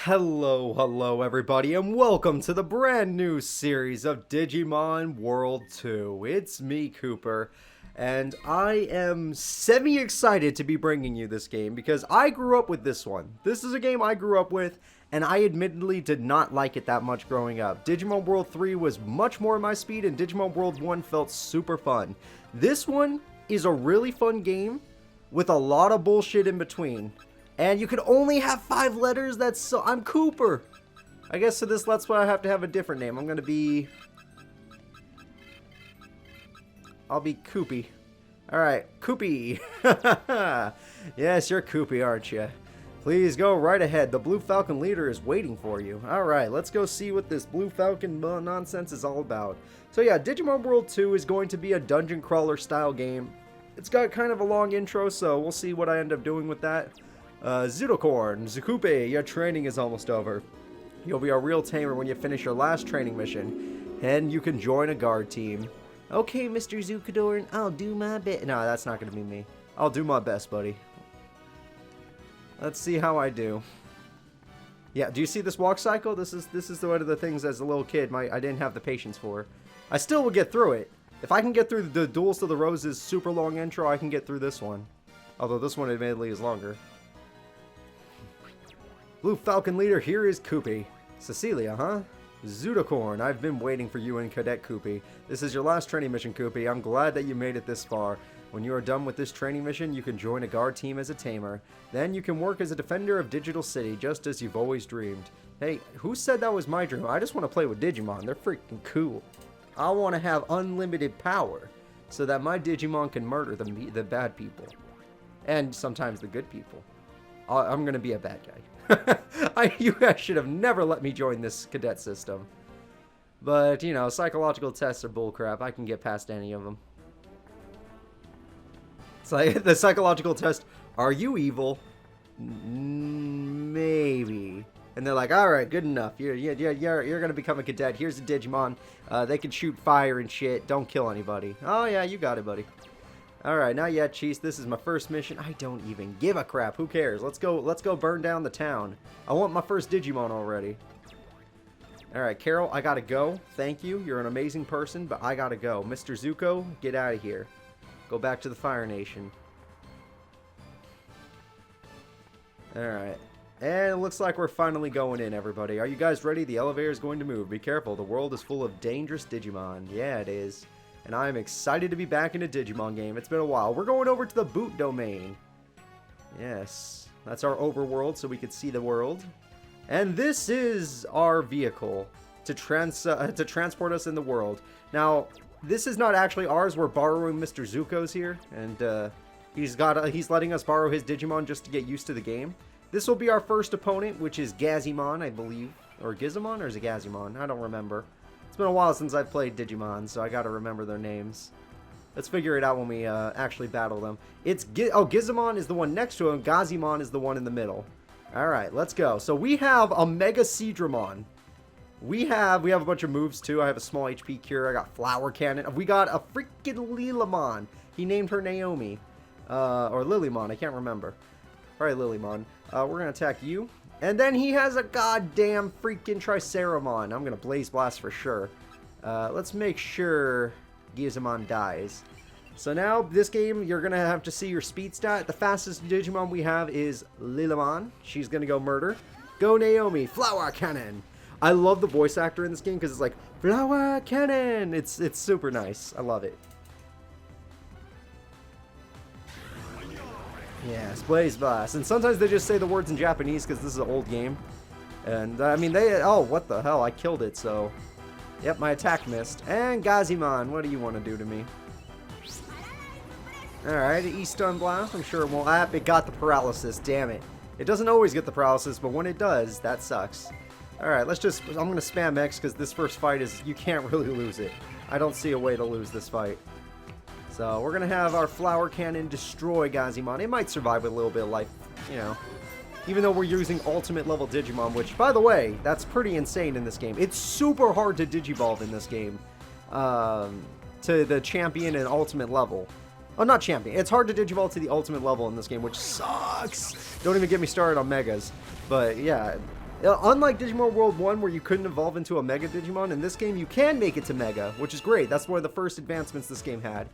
Hello everybody, and welcome to the brand new series of Digimon World 2. It's me, Cooper, and I am semi-excited to be bringing you this game because I grew up with this one. This is a game I grew up with, and I admittedly did not like it that much growing up. Digimon World 3 was much more my speed, and Digimon World 1 felt super fun. This one is a really fun game with a lot of bullshit in between. And you can only have 5 letters. That's so. I'm Cooper. I guess to this Let's Play I have to have a different name. I'm gonna be. I'll be Koopy. Alright, Koopy. Yes, you're Koopy, aren't you? Please go right ahead. The Blue Falcon leader is waiting for you. Alright, let's go see what this Blue Falcon nonsense is all about. So yeah, Digimon World 2 is going to be a dungeon crawler style game. It's got kind of a long intro, so we'll see what I end up doing with that. Zudokorn, Zukupe, your training is almost over. You'll be a real tamer when you finish your last training mission, and you can join a guard team. Okay, Mr. Zukodorn, I'll do my best. No, that's not going to be me. I'll do my best, buddy. Let's see how I do. Yeah, do you see this walk cycle? This is one of the things as a little kid I didn't have the patience for. I still will get through it. If I can get through the Duels to the Roses super long intro, I can get through this one. Although this one admittedly is longer. Blue Falcon leader, here is Koopy. Cecilia, huh? Zudokorn, I've been waiting for you and Cadet Koopy. This is your last training mission, Koopy. I'm glad that you made it this far. When you are done with this training mission, you can join a guard team as a tamer. Then you can work as a defender of Digital City, just as you've always dreamed. Hey, who said that was my dream? I just want to play with Digimon. They're freaking cool. I want to have unlimited power, so that my Digimon can murder the bad people. And sometimes the good people. I'm going to be a bad guy. You guys should have never let me join this cadet system. But, you know, psychological tests are bullcrap. I can get past any of them. It's like the psychological test, are you evil? Maybe. And they're like, alright, good enough. You're going to become a cadet. Here's a Digimon. They can shoot fire and shit. Don't kill anybody. Oh, yeah, you got it, buddy. Alright, not yet, Cheese. This is my first mission. I don't even give a crap. Who cares? Let's go burn down the town. I want my first Digimon already. Alright, Carol, I gotta go. Thank you. You're an amazing person, but I gotta go. Mr. Zuko, get out of here. Go back to the Fire Nation. Alright. And it looks like we're finally going in, everybody. Are you guys ready? The elevator is going to move. Be careful. The world is full of dangerous Digimon. Yeah, it is. And I am excited to be back in a Digimon game. It's been a while. We're going over to the boot domain. Yes. That's our overworld, so we can see the world. And this is our vehicle to transport us in the world. Now, this is not actually ours. We're borrowing Mr. Zuko's here. And he's letting us borrow his Digimon just to get used to the game. This will be our first opponent, which is Gazimon, I believe. Or Gizamon, or is it Gazimon? I don't remember. It's been a while since I've played Digimon, so I gotta remember their names. Let's figure it out when we actually battle them. Gizamon is the one next to him. Gazimon is the one in the middle. Alright, let's go. So we have a Mega Seadramon. We have a bunch of moves too. I have a small HP cure. I got Flower Cannon. We got a freaking Lilimon. He named her Naomi. Or Lilymon, I can't remember. Alright, Lilymon. We're gonna attack you. And then he has a goddamn freaking Triceramon. I'm gonna Blaze Blast for sure. Let's make sure Gizamon dies. So now, this game, you're gonna have to see your speed stat. The fastest Digimon we have is Lilimon. She's gonna go murder. Go Naomi, Flower Cannon. I love the voice actor in this game because it's like, Flower Cannon. It's super nice. I love it. Yes, Blaze Blast. And sometimes they just say the words in Japanese because this is an old game. And, I mean, oh, what the hell? I killed it, so... Yep, my attack missed. And Gazimon, what do you want to do to me? Alright, E-Stun Blast. I'm sure it won't... it got the paralysis, damn it. It doesn't always get the paralysis, but when it does, that sucks. Alright, let's just... I'm going to spam X because this first fight is... You can't really lose it. I don't see a way to lose this fight. So, we're going to have our Flower Cannon destroy Gazimon. It might survive with a little bit of life, you know. Even though we're using ultimate level Digimon, which, by the way, that's pretty insane in this game. It's super hard to Digivolve in this game to the champion and ultimate level. Oh, not champion. It's hard to Digivolve to the ultimate level in this game, which sucks. Don't even get me started on Megas. But, yeah, Unlike Digimon World 1, where you couldn't evolve into a Mega Digimon, in this game you can make it to Mega, which is great. That's one of the first advancements this game had.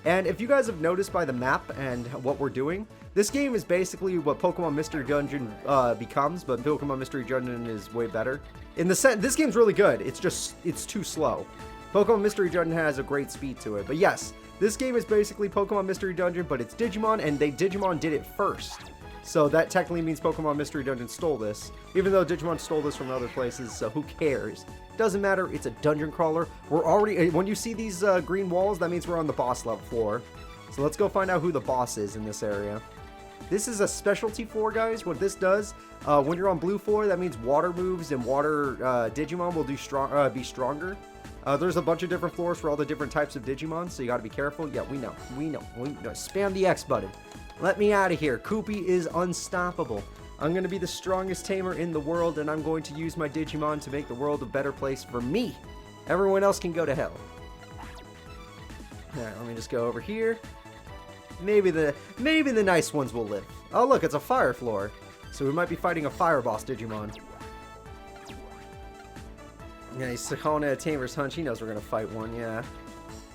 And if you guys have noticed by the map and what we're doing, this game is basically what Pokemon Mystery Dungeon becomes, but Pokemon Mystery Dungeon is way better. In the sense, this game's really good. It's too slow. Pokemon Mystery Dungeon has a great speed to it. But yes, this game is basically Pokemon Mystery Dungeon, but it's Digimon, and Digimon did it first. So that technically means Pokemon Mystery Dungeon stole this. Even though Digimon stole this from other places, so who cares? Doesn't matter, it's a dungeon crawler. We're already, when you see these green walls, that means we're on the boss level floor. So let's go find out who the boss is in this area. This is a specialty floor, guys. What this does, when you're on blue floor, that means water moves and water Digimon will be stronger. There's a bunch of different floors for all the different types of Digimon, so you gotta be careful. Yeah, we know. Spam the X button. Let me out of here. Koopy is unstoppable. I'm gonna be the strongest tamer in the world, and I'm going to use my Digimon to make the world a better place for me. Everyone else can go to hell. Alright, let me just go over here. Maybe the nice ones will live. Oh look, it's a fire floor. So we might be fighting a fire boss Digimon. Yeah, he's calling it a tamer's hunch. He knows we're gonna fight one, yeah.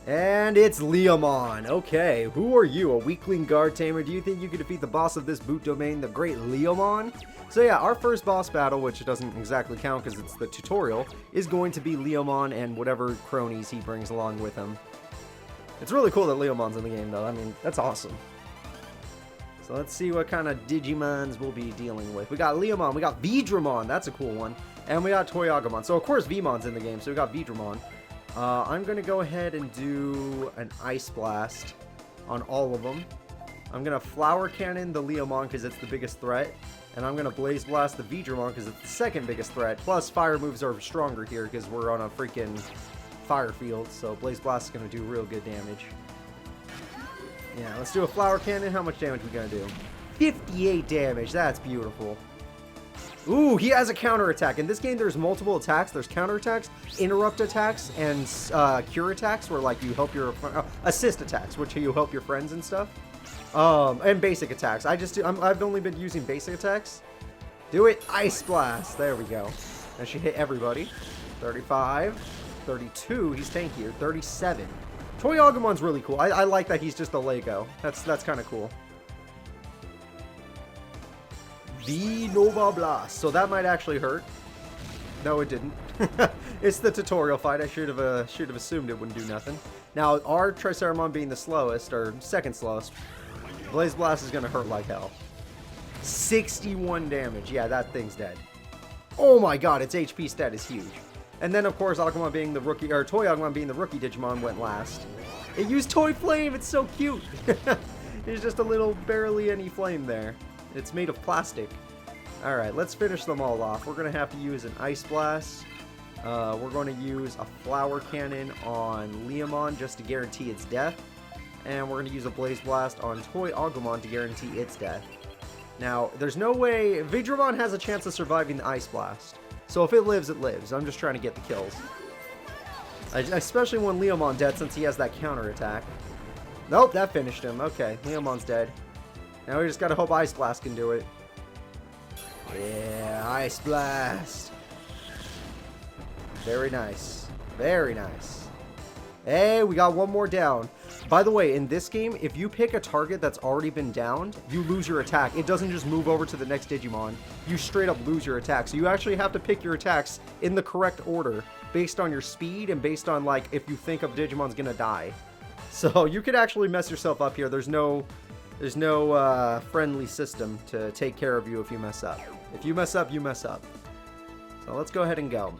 And it's Leomon. Okay, who are you? A weakling guard tamer? Do you think you can defeat the boss of this boot domain, the great Leomon? So yeah, our first boss battle, which doesn't exactly count because it's the tutorial, is going to be Leomon and whatever cronies he brings along with him. It's really cool that Leomon's in the game, though. I mean, that's awesome. So let's see what kind of Digimons we'll be dealing with. We got Leomon, we got Vidramon, that's a cool one. And we got Toyagumon. So of course Vmon's in the game, so we got Vidramon. I'm going to go ahead and do an Ice Blast on all of them. I'm going to Flower Cannon the Leomon because it's the biggest threat. And I'm going to Blaze Blast the Vidramon because it's the second biggest threat. Plus fire moves are stronger here because we're on a freaking fire field. So Blaze Blast is going to do real good damage. Yeah, let's do a Flower Cannon. How much damage are we going to do? 58 damage. That's beautiful. Ooh, he has a counterattack. In this game, there's multiple attacks. There's counterattacks, interrupt attacks, and cure attacks, where like you help your assist attacks, which you help your friends and stuff. And basic attacks. I've only been using basic attacks. Do it, Ice Blast. There we go. That should hit everybody. 35, 32. He's tankier. 37. Toyagumon's really cool. I like that he's just a Lego. That's kind of cool. The Nova Blast. So that might actually hurt. No, it didn't. It's the tutorial fight. I should have assumed it wouldn't do nothing. Now, our Triceramon being the slowest, or second slowest, Blaze Blast is going to hurt like hell. 61 damage. Yeah, that thing's dead. Oh my god, its HP stat is huge. And then, of course, Agumon being the rookie, or Toyagumon being the rookie Digimon went last. It used Toy Flame. It's so cute. There's just a little barely any flame there. It's made of plastic. Alright, let's finish them all off. We're going to have to use an Ice Blast. We're going to use a Flower Cannon on Leomon just to guarantee its death. And we're going to use a Blaze Blast on Toyagumon to guarantee its death. Now, there's no way... Vidramon has a chance of surviving the Ice Blast. So if it lives, it lives. I'm just trying to get the kills. I especially want Leomon dead since he has that counterattack. Nope, that finished him. Okay, Leomon's dead. Now we just gotta hope Ice Blast can do it. Yeah, Ice Blast. Very nice. Very nice. Hey, we got one more down. By the way, in this game, if you pick a target that's already been downed, you lose your attack. It doesn't just move over to the next Digimon. You straight up lose your attack. So you actually have to pick your attacks in the correct order based on your speed and based on, like, if you think a Digimon's gonna die. So you could actually mess yourself up here. There's no friendly system to take care of you if you mess up. If you mess up, you mess up. So let's go ahead and go.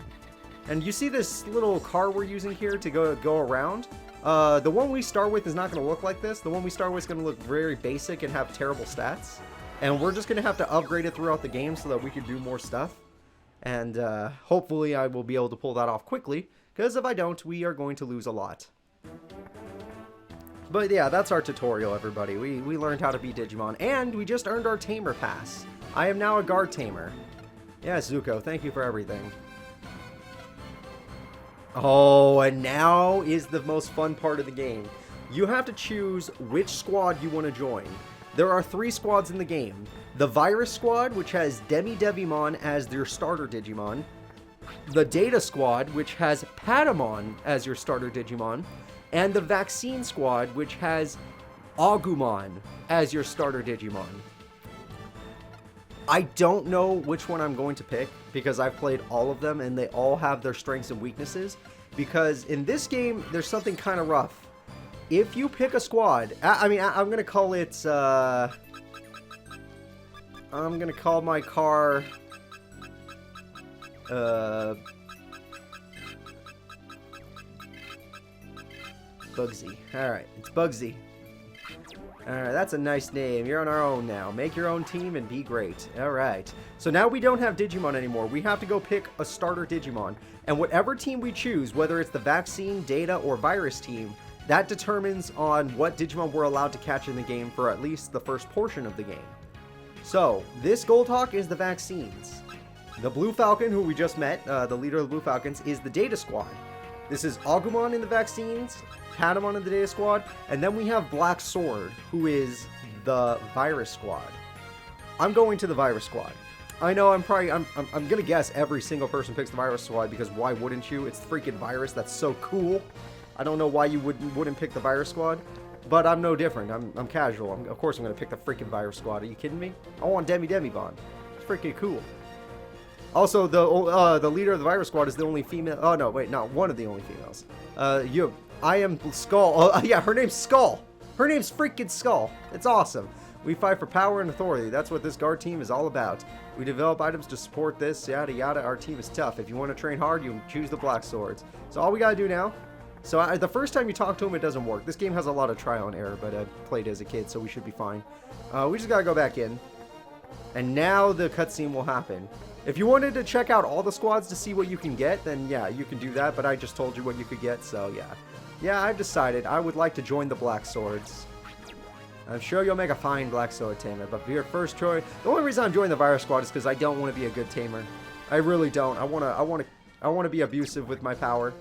And you see this little car we're using here to go around? The one we start with is not going to look like this. The one we start with is going to look very basic and have terrible stats. And we're just going to have to upgrade it throughout the game so that we can do more stuff. And hopefully I will be able to pull that off quickly. Because if I don't, we are going to lose a lot. But yeah, that's our tutorial, everybody. We learned how to be Digimon, and we just earned our Tamer Pass. I am now a Guard Tamer. Yeah, Zuko, thank you for everything. Oh, and now is the most fun part of the game. You have to choose which squad you want to join. There are 3 squads in the game. The Virus Squad, which has Devimon as their starter Digimon. The Data Squad, which has Patamon as your starter Digimon. And the Vaccine Squad, which has Agumon as your starter Digimon. I don't know which one I'm going to pick because I've played all of them and they all have their strengths and weaknesses. Because in this game, there's something kind of rough. If you pick a squad, I'm going to call it, I'm going to call my car, Bugsy. Alright, it's Bugsy. Alright, that's a nice name. You're on our own now. Make your own team and be great. Alright. So now we don't have Digimon anymore. We have to go pick a starter Digimon. And whatever team we choose, whether it's the Vaccine, Data, or Virus team, that determines on what Digimon we're allowed to catch in the game for at least the first portion of the game. So, this Goldhawk is the Vaccines. The Blue Falcon, who we just met, the leader of the Blue Falcons, is the Data Squad. This is Agumon in the Vaccines, Patamon in the Data Squad, and then we have Black Sword, who is the Virus Squad. I'm going to the Virus Squad. I know I'm gonna guess every single person picks the Virus Squad because why wouldn't you? It's the freaking virus. That's so cool. I don't know why you wouldn't pick the Virus Squad, but I'm no different. I'm casual. Of course I'm gonna pick the freaking Virus Squad. Are you kidding me? I want Devimon. It's freaking cool. Also, the leader of the Virus Squad is the only female. Oh no, wait, not one of the only females. I am Skull. Oh yeah, her name's Skull. Her name's freaking Skull. It's awesome. We fight for power and authority. That's what this guard team is all about. We develop items to support this, yada yada. Our team is tough. If you want to train hard, you choose the Black Swords. So all we gotta do now. So the first time you talk to him, it doesn't work. This game has a lot of trial and error, but I played as a kid, so we should be fine. We just gotta go back in. And now the cutscene will happen. If you wanted to check out all the squads to see what you can get, then yeah, you can do that, but I just told you what you could get, so yeah. Yeah, I've decided I would like to join the Black Swords. I'm sure you'll make a fine Black Sword tamer, but for your first choice, the only reason I'm joining the Virus Squad is because I don't want to be a good tamer. I really don't. I want to be abusive with my power.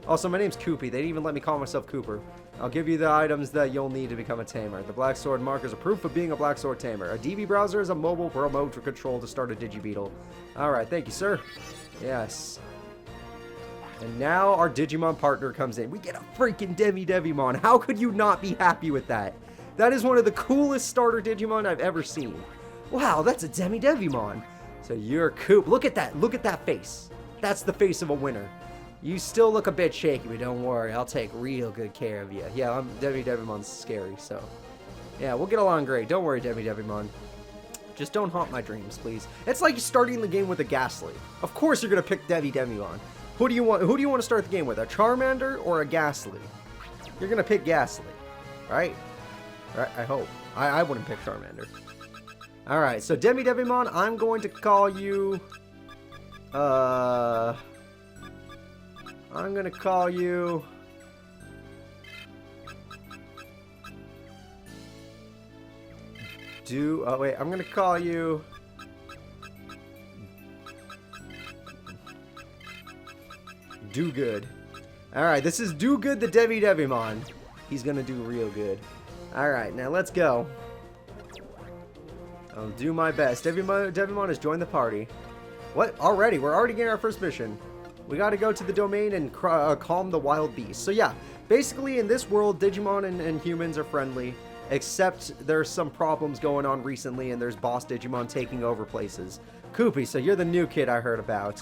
Also, my name's Koopy. They didn't even let me call myself Cooper. I'll give you the items that you'll need to become a tamer. The Black Sword marker is a proof of being a Black Sword tamer. A DB browser is a mobile remote control to start a Digibeetle. Alright, thank you, sir. Yes. And now our Digimon partner comes in. We get a freaking Devimon. How could you not be happy with that? That is one of the coolest starter Digimon I've ever seen. Wow, that's a Devimon. So you're Coop. Look at that. Look at that face. That's the face of a winner. You still look a bit shaky, but don't worry. I'll take real good care of you. Yeah, Devimon's scary, so. Yeah, we'll get along great. Don't worry, Devimon. Just don't haunt my dreams, please. It's like starting the game with a Ghastly. Of course you're going to pick Devimon. Who do you want to start the game with? A Charmander or a Ghastly? You're going to pick Ghastly, right? Right, I hope. I wouldn't pick Charmander. Alright, so Devimon, I'm going to call you... I'm going to call you... Oh, wait, I'm going to call you... Do Good. Alright, this is Do Good the Devimon. He's going to do real good. Alright, now let's go. I'll do my best. Devimon has joined the party. What? Already? We're already getting our first mission. We gotta go to the domain and calm the wild beast. So yeah, basically in this world, Digimon and humans are friendly. Except there's some problems going on recently and there's boss Digimon taking over places. Koopy, so you're the new kid I heard about.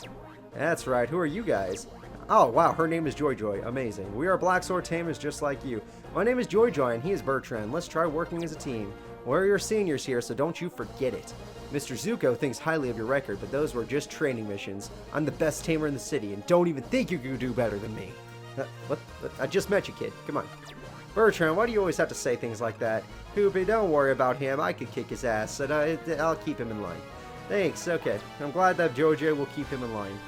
That's right, who are you guys? Oh wow, her name is Joy Joy. Amazing. We are Black Sword Tamers just like you. My name is Joy Joy and he is Bertrand. Let's try working as a team. We're your seniors here, so don't you forget it. Mr. Zuko thinks highly of your record, but those were just training missions. I'm the best tamer in the city, and don't even think you can do better than me. What? I just met you, kid. Come on. Bertrand, why do you always have to say things like that? Koopy, don't worry about him. I could kick his ass, and I'll keep him in line. Thanks, okay. I'm glad that Jojo will keep him in line.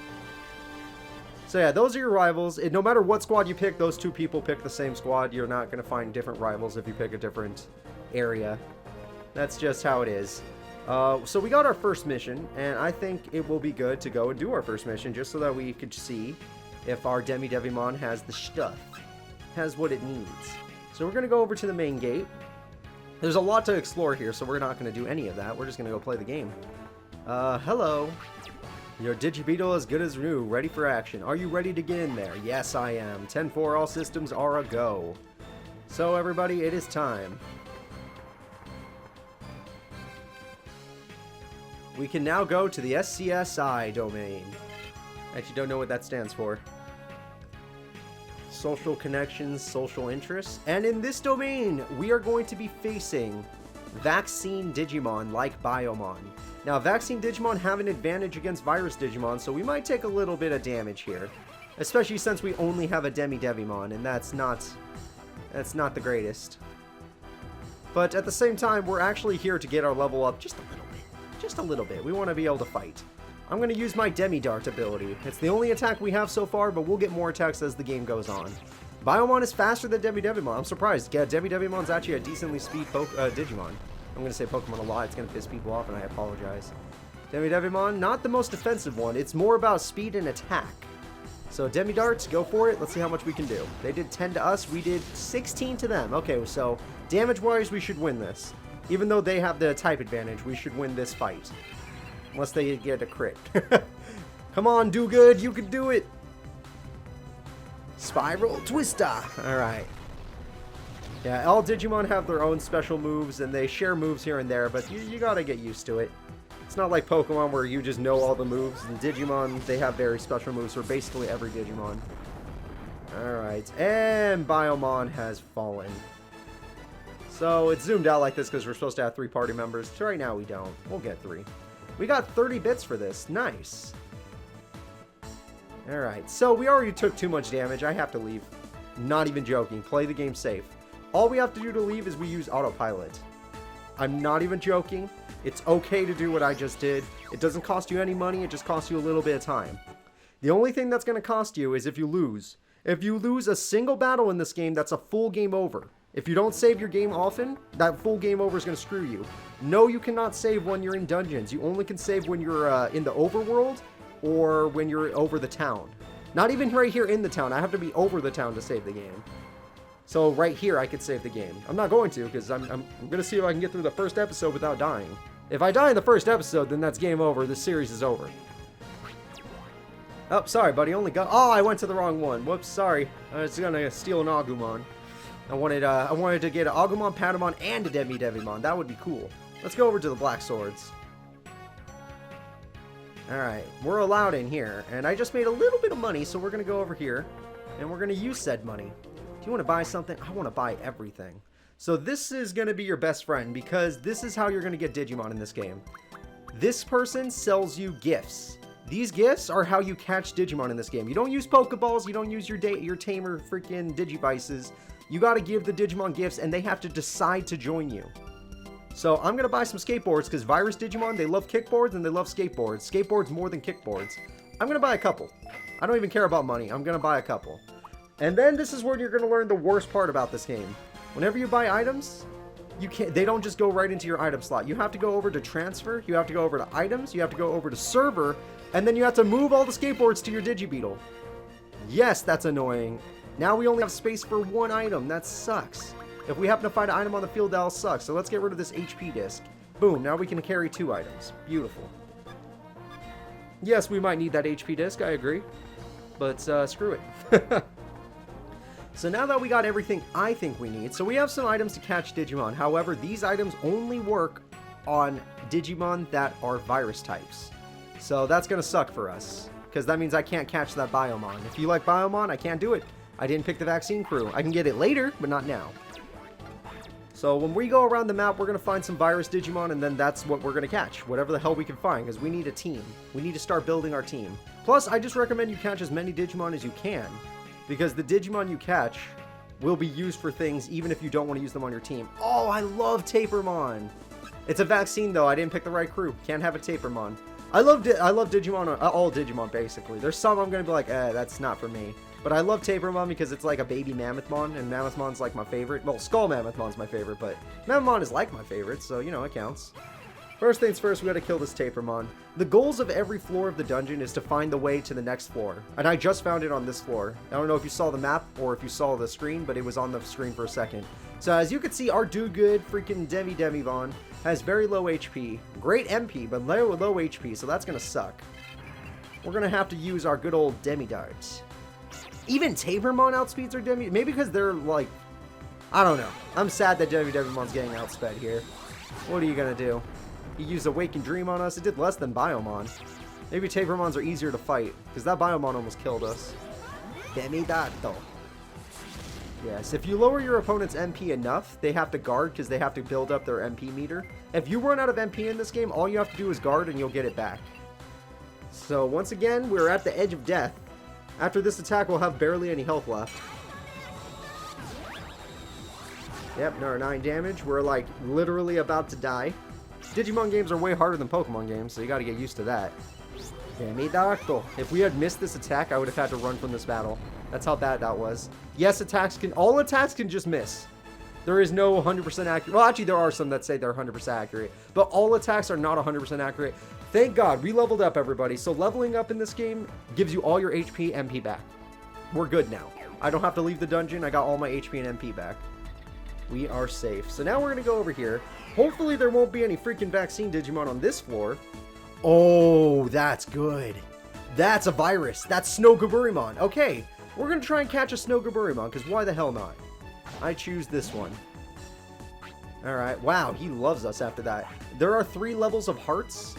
So yeah, those are your rivals. No matter what squad you pick, those two people pick the same squad. You're not going to find different rivals if you pick a different area. That's just how it is. So we got our first mission, and I think it will be good to go and do our first mission just so that we could see if our Devimon has the stuff, has what it needs. So we're going to go over to the main gate, There's a lot to explore here, so we're not going to do any of that. We're just going to go play the game. Hello. Your Digibeetle is good as new, ready for action. Are you ready to get in there? Yes, I am. 10-4, all systems are a go. So, everybody, it is time. We can now go to the SCSI domain. I actually don't know what that stands for. Social connections, social interests. And in this domain, we are going to be facing vaccine Digimon like Biomon. Now, vaccine Digimon have an advantage against virus Digimon, so we might take a little bit of damage here. Especially since we only have a Demi-Devimon, and that's not the greatest. But at the same time, we're actually here to get our level up just a little bit. Just a little bit. We want to be able to fight. I'm going to use my Demi-Dart ability. It's the only attack we have so far, but we'll get more attacks as the game goes on. Biomon is faster than Demi-Devimon. I'm surprised. Yeah, Demi-Devimon's actually a decently speed Digimon. I'm going to say Pokemon a lot. It's going to piss people off, and I apologize. Demi-Devimon, not the most defensive one. It's more about speed and attack. So Demi-Darts, go for it. Let's see how much we can do. They did 10 to us. We did 16 to them. Okay, so damage-wise, we should win this. Even though they have the type advantage, we should win this fight. Unless they get a crit. Come on, do good. You can do it. Spiral Twister. Alright. Yeah, all Digimon have their own special moves, and they share moves here and there, but you gotta get used to it. It's not like Pokemon where you just know all the moves. In Digimon, they have very special moves for basically every Digimon. Alright, and Biomon has fallen. So it's zoomed out like this because we're supposed to have 3 party members. So right now we don't. We'll get 3. We got 30 bits for this. Nice. Alright, so we already took too much damage. I have to leave. Not even joking. Play the game safe. All we have to do to leave is we use autopilot. I'm not even joking. It's okay to do what I just did. It doesn't cost you any money. It just costs you a little bit of time. The only thing that's going to cost you is if you lose. If you lose a single battle in this game, that's a full game over. If you don't save your game often, that full game over is going to screw you. No, you cannot save when you're in dungeons. You only can save when you're in the overworld or when you're over the town. Not even right here in the town. I have to be over the town to save the game. So right here, I could save the game. I'm not going to because I'm going to see if I can get through the first episode without dying. If I die in the first episode, then that's game over. This series is over. Oh, sorry, buddy. Only got... Oh, I went to the wrong one. Whoops, sorry. I was going to steal an Agumon. I wanted to get an Agumon, Patamon, and a Demi-Devimon. That would be cool. Let's go over to the Black Swords. Alright, we're allowed in here. And I just made a little bit of money, so we're going to go over here. And we're going to use said money. Do you want to buy something? I want to buy everything. So this is going to be your best friend, because this is how you're going to get Digimon in this game. This person sells you gifts. These gifts are how you catch Digimon in this game. You don't use Pokeballs, you don't use your tamer freaking Digivices. You gotta give the Digimon gifts, and they have to decide to join you. So I'm gonna buy some skateboards, because Virus Digimon, they love kickboards, and they love skateboards. Skateboards more than kickboards. I'm gonna buy a couple. I don't even care about money. I'm gonna buy a couple. And then this is where you're gonna learn the worst part about this game. Whenever you buy items, they don't just go right into your item slot. You have to go over to transfer, you have to go over to items, you have to go over to server, and then you have to move all the skateboards to your Digibeetle. Yes, that's annoying. Now we only have space for one item. That sucks. If we happen to find an item on the field, that'll suck. So let's get rid of this HP disc. Boom, now we can carry 2 items. Beautiful. Yes, we might need that HP disc, I agree. But screw it. So now that we got everything I think we need, so we have some items to catch Digimon. However, these items only work on Digimon that are virus types. So that's going to suck for us, because that means I can't catch that Biomon. If you like Biomon, I can't do it. I didn't pick the vaccine crew. I can get it later, but not now. So when we go around the map, we're going to find some virus Digimon, and then that's what we're going to catch. Whatever the hell we can find, because we need a team. We need to start building our team. Plus, I just recommend you catch as many Digimon as you can, because the Digimon you catch will be used for things even if you don't want to use them on your team. Oh, I love Tapermon. It's a vaccine, though. I didn't pick the right crew. Can't have a Tapermon. I love Digimon, all Digimon, basically. There's some I'm going to be like, that's not for me. But I love Tapermon because it's like a baby Mammothmon, and Mammothmon's like my favorite. Well, Skull Mammothmon's my favorite, but Mammothmon is like my favorite, so, you know, it counts. First things first, we gotta kill this Tapermon. The goals of every floor of the dungeon is to find the way to the next floor. And I just found it on this floor. I don't know if you saw the map or if you saw the screen, but it was on the screen for a second. So as you can see, our do-good freaking Demivon has very low HP. Great MP, but low HP, so that's gonna suck. We're gonna have to use our good old Demi-Darts. Even Tapermon outspeeds our Demi... Maybe because they're like... I don't know. I'm sad that Devimon's getting outsped here. What are you gonna do? He used Awakened Dream on us. It did less than Biomon. Maybe Tapermons are easier to fight, because that Biomon almost killed us. Demi-Darto. Yes, if you lower your opponent's MP enough, they have to guard because they have to build up their MP meter. If you run out of MP in this game, all you have to do is guard and you'll get it back. So once again, we're at the edge of death. After this attack, we'll have barely any health left. Yep, no, 9 damage. We're like literally about to die. Digimon games are way harder than Pokemon games, so you gotta get used to that. Demi-Darto. If we had missed this attack, I would have had to run from this battle. That's how bad that was. Yes, all attacks can just miss. There is no 100% accurate. Well, actually, there are some that say they're 100% accurate, but all attacks are not 100% accurate. Thank God, we leveled up, everybody. So leveling up in this game gives you all your HP, MP back. We're good now. I don't have to leave the dungeon. I got all my HP and MP back. We are safe. So now we're going to go over here. Hopefully there won't be any freaking vaccine Digimon on this floor. Oh, that's good. That's a virus. That's Snow Gaburimon. Okay, we're going to try and catch a Snow Gaburimon, because why the hell not? I choose this one. Alright, wow, he loves us after that. There are 3 levels of hearts.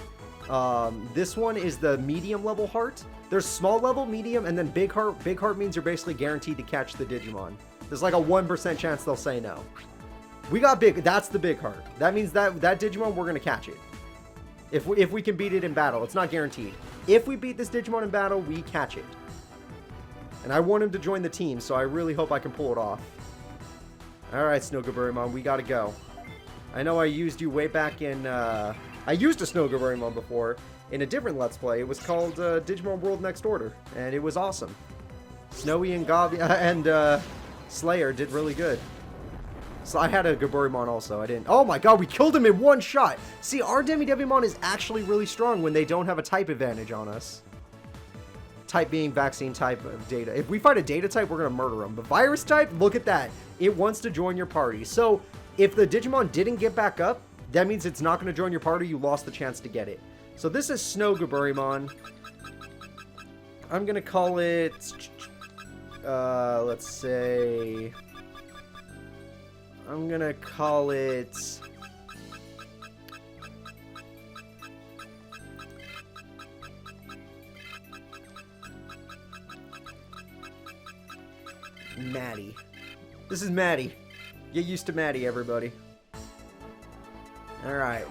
This one is the medium level heart. There's small level, medium, and then big heart. Big heart means you're basically guaranteed to catch the Digimon. There's like a 1% chance they'll say no. We got big. That's the big heart. That means that Digimon, we're going to catch it. If we can beat it in battle. It's not guaranteed. If we beat this Digimon in battle, we catch it. And I want him to join the team, so I really hope I can pull it off. Alright, Snow Gaburimon, we gotta go. I know I used you way back in... I used a Snow Gaburimon before in a different Let's Play. It was called Digimon World Next Order, and it was awesome. Snowy and Slayer did really good. So I had a Gaburimon also. I didn't... Oh my god, we killed him in one shot! See, our Demivon is actually really strong when they don't have a type advantage on us. Type being vaccine type of data. If we fight a data type, we're going to murder them. But virus type, look at that. It wants to join your party. So if the Digimon didn't get back up, that means it's not going to join your party. You lost the chance to get it. So this is Snow Gaburimon. I'm going to call it... let's say... I'm going to call it... Maddie. This is Maddie. Get used to Maddie, everybody. Alright.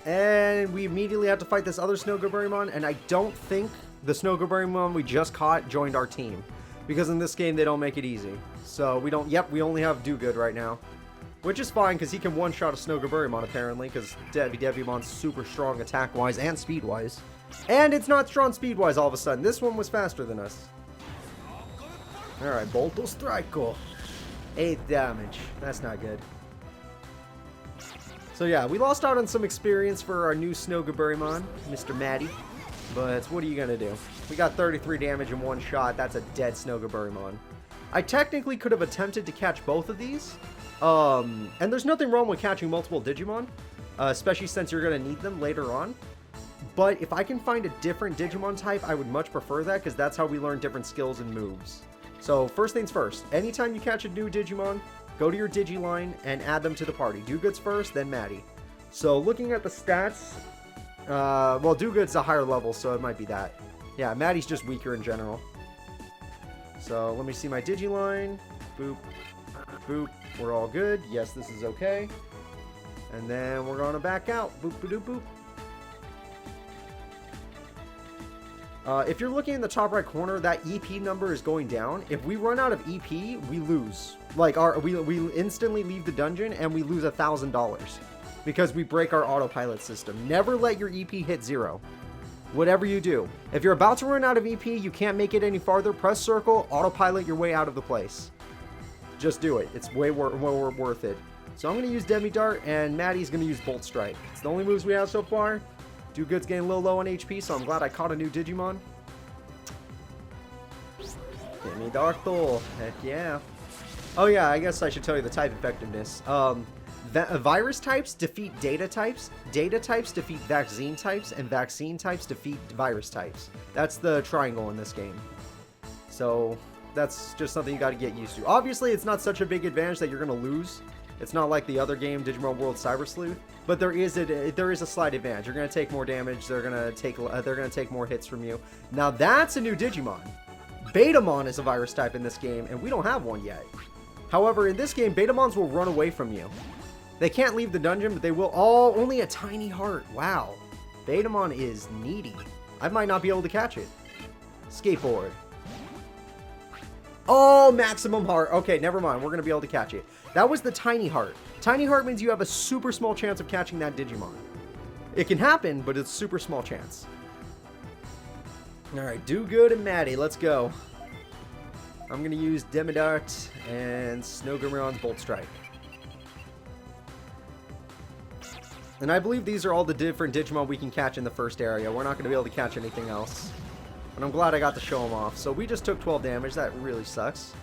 And we immediately have to fight this other Snow Gaburimon, and I don't think the Snow Gaburimon we just caught joined our team. Because in this game, they don't make it easy. So we don't... Yep, we only have Do-Good right now. Which is fine, because he can one-shot a Snow Gaburimon, apparently, because Devimon's super strong attack-wise and speed-wise. And it's not strong speed-wise all of a sudden. This one was faster than us. Alright, Bolto Striko. 8 damage. That's not good. So yeah, we lost out on some experience for our new Snow Gaburimon, Mr. Maddie. But what are you gonna do? We got 33 damage in one shot. That's a dead Snow Gaburimon. I technically could have attempted to catch both of these. And there's nothing wrong with catching multiple Digimon. Especially since you're gonna need them later on. But if I can find a different Digimon type, I would much prefer that, because that's how we learn different skills and moves. So, first things first, anytime you catch a new Digimon, go to your Digiline and add them to the party. Do-Good's first, then Maddie. So, looking at the stats, well, Do-Good's a higher level, so it might be that. Yeah, Maddie's just weaker in general. So, let me see my Digiline. Boop. Boop. We're all good. Yes, this is okay. And then we're going to back out. Boop, boop, boop. If you're looking in the top right corner, that EP number is going down. If we run out of EP, we lose. Like, we instantly leave the dungeon and we lose $1,000 because we break our autopilot system. Never let your EP hit 0. Whatever you do. If you're about to run out of EP, you can't make it any farther, press circle, autopilot your way out of the place. Just do it. It's way worth it. So I'm going to use Demi Dart, and Maddie's going to use Bolt Strike. It's the only moves we have so far. Do Good's getting a little low on HP, so I'm glad I caught a new Digimon. Demi Dartle. Heck yeah. Oh yeah, I guess I should tell you the type effectiveness. Virus types defeat data types defeat vaccine types, and vaccine types defeat virus types. That's the triangle in this game. So that's just something you got to get used to. Obviously, it's not such a big advantage that you're going to lose. It's not like the other game, Digimon World Cyber Sleuth, but there is a slight advantage. You're going to take more damage. They're going to take more hits from you. Now that's a new Digimon. Betamon is a virus type in this game, and we don't have one yet. However, in this game, Betamons will run away from you. They can't leave the dungeon, but they will. Oh, only a tiny heart. Wow. Betamon is needy. I might not be able to catch it. Skateboard. Oh, maximum heart. Okay, never mind. We're going to be able to catch it. That was the tiny heart. Tiny heart means you have a super small chance of catching that Digimon. It can happen, but it's a super small chance. Alright, Do Good and Maddie. Let's go. I'm going to use Demidart and Snowgrimron's Bolt Strike. And I believe these are all the different Digimon we can catch in the first area. We're not going to be able to catch anything else. And I'm glad I got to show them off. So we just took 12 damage. That really sucks.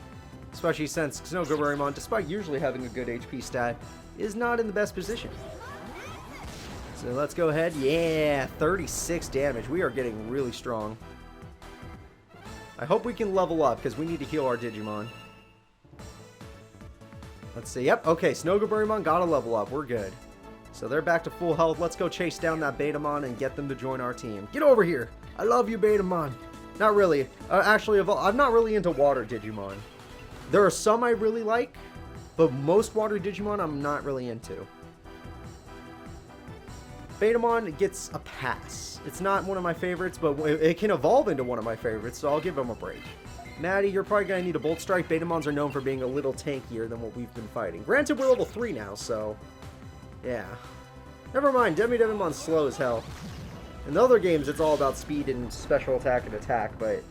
Especially since Snowgrimron, despite usually having a good HP stat, is not in the best position. So let's go ahead. Yeah, 36 damage. We are getting really strong. I hope we can level up because we need to heal our Digimon. Let's see. Yep. Okay, Snowgrimron got to level up. We're good. So they're back to full health. Let's go chase down that Betamon and get them to join our team. Get over here. I love you, Betamon. Not really. Actually, I'm not really into water Digimon. There are some I really like, but most water Digimon I'm not really into. Betamon gets a pass. It's not one of my favorites, but it can evolve into one of my favorites, so I'll give him a break. Maddie, you're probably going to need a Bolt Strike. Betamons are known for being a little tankier than what we've been fighting. Granted, we're level 3 now, so yeah. Never mind, Demimon's slow as hell. In the other games, it's all about speed and special attack and attack, but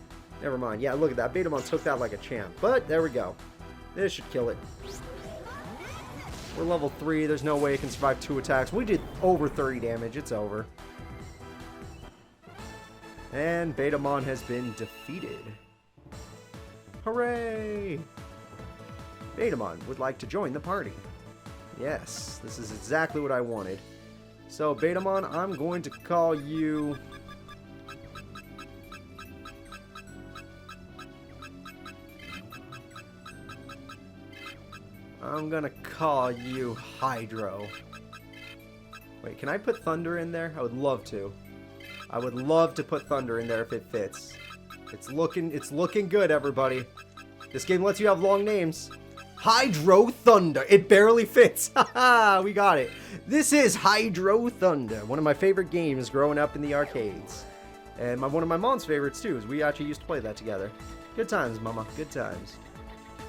never mind. Yeah, look at that. Betamon took that like a champ. But there we go. This should kill it. We're level 3. There's no way it can survive 2 attacks. We did over 30 damage. It's over. And Betamon has been defeated. Hooray! Betamon would like to join the party. Yes, this is exactly what I wanted. So, Betamon, I'm going to call you... I'm gonna call you Hydro. Wait, can I put Thunder in there? I would love to. I would love to put Thunder in there if it fits. It's looking good, everybody. This game lets you have long names. Hydro Thunder. It barely fits. Haha, we got it. This is Hydro Thunder, one of my favorite games growing up in the arcades. And one of my mom's favorites, too, is we actually used to play that together. Good times, Mama. Good times.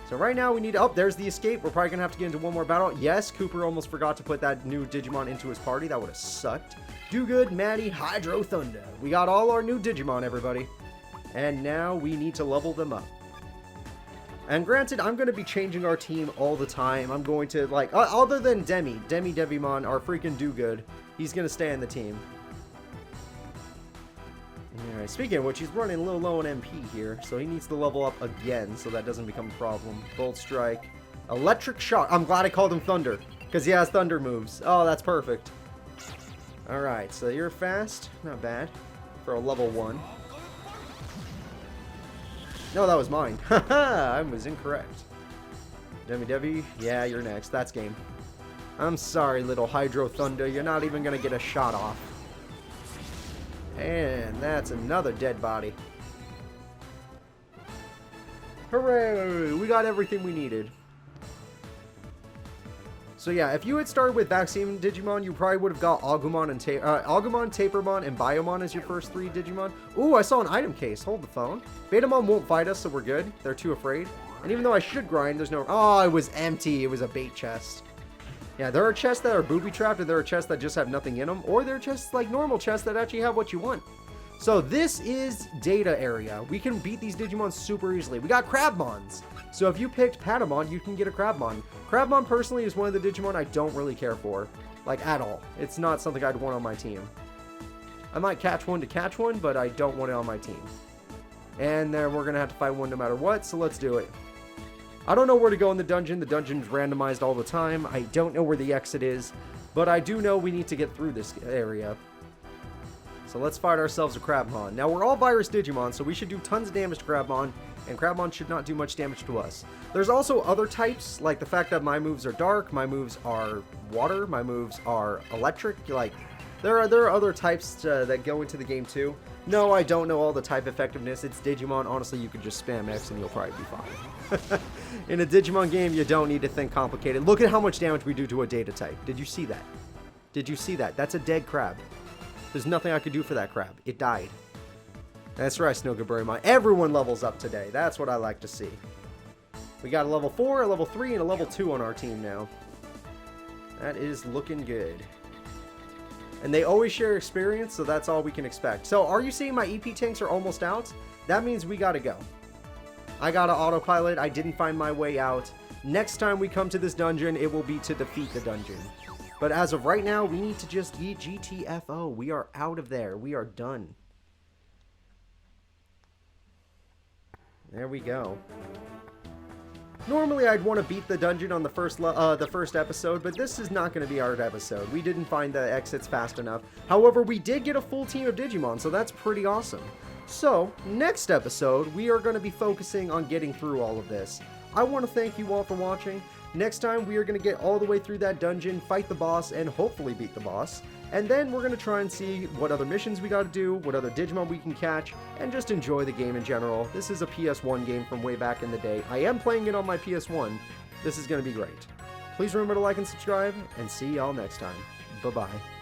So right now we need to... Oh, there's the escape. We're probably going to have to get into one more battle. Yes, Cooper almost forgot to put that new Digimon into his party. That would have sucked. Do Good, Maddie, Hydro Thunder. We got all our new Digimon, everybody. And now we need to level them up. And granted, I'm going to be changing our team all the time. I'm going to, like... other than Devimon, our freaking Do Good, he's going to stay in the team. Alright, speaking of which, he's running a little low on MP here, so he needs to level up again, so that doesn't become a problem. Bolt Strike. Electric Shock. I'm glad I called him Thunder, because he has Thunder moves. Oh, that's perfect. Alright, so you're fast. Not bad. For a level 1. No, that was mine. Haha, I was incorrect. Devi, yeah, you're next. That's game. I'm sorry, little Hydro Thunder. You're not even going to get a shot off. And that's another dead body. Hooray! We got everything we needed. So yeah, if you had started with Vaccine Digimon, you probably would have got Agumon, Tapermon, and Biomon as your first 3 Digimon. Ooh, I saw an item case. Hold the phone. Betamon won't fight us, so we're good. They're too afraid. And even though I should grind, there's no... Oh, it was empty. It was a bait chest. Yeah, there are chests that are booby-trapped, and there are chests that just have nothing in them, or there are chests like normal chests that actually have what you want. So this is data area. We can beat these Digimon super easily. We got Crabmons. So if you picked Patamon, you can get a Crabmon. Crabmon personally is one of the Digimon I don't really care for. Like, at all. It's not something I'd want on my team. I might catch one to catch one, but I don't want it on my team. And then we're going to have to fight one no matter what, so let's do it. I don't know where to go in the dungeon. The dungeon's randomized all the time. I don't know where the exit is, but I do know we need to get through this area. So let's fight ourselves a Crabmon. Now, we're all Virus Digimon, so we should do tons of damage to Crabmon, and Crabmon should not do much damage to us. There's also other types, like the fact that my moves are dark, my moves are water, my moves are electric. Like, there are other types that go into the game too. No, I don't know all the type effectiveness. It's Digimon. Honestly, you could just spam X and you'll probably be fine. In a Digimon game, you don't need to think complicated. Look at how much damage we do to a data type. Did you see that? Did you see that? That's a dead crab. There's nothing I could do for that crab. It died. That's right, Snowgoberrymon. Everyone levels up today. That's what I like to see. We got a level 4, a level 3, and a level 2 on our team now. That is looking good. And they always share experience, so that's all we can expect. So, are you seeing my EP tanks are almost out? That means we gotta go. I gotta autopilot. I didn't find my way out. Next time we come to this dungeon, it will be to defeat the dungeon. But as of right now, we need to just eat GTFO. We are out of there. We are done. There we go. Normally, I'd want to beat the dungeon on the first episode, but this is not going to be our episode. We didn't find the exits fast enough. However, we did get a full team of Digimon, so that's pretty awesome. So, next episode, we are going to be focusing on getting through all of this. I want to thank you all for watching. Next time, we are going to get all the way through that dungeon, fight the boss, and hopefully beat the boss. And then we're going to try and see what other missions we got to do, what other Digimon we can catch, and just enjoy the game in general. This is a PS1 game from way back in the day. I am playing it on my PS1. This is going to be great. Please remember to like and subscribe, and see y'all next time. Bye-bye.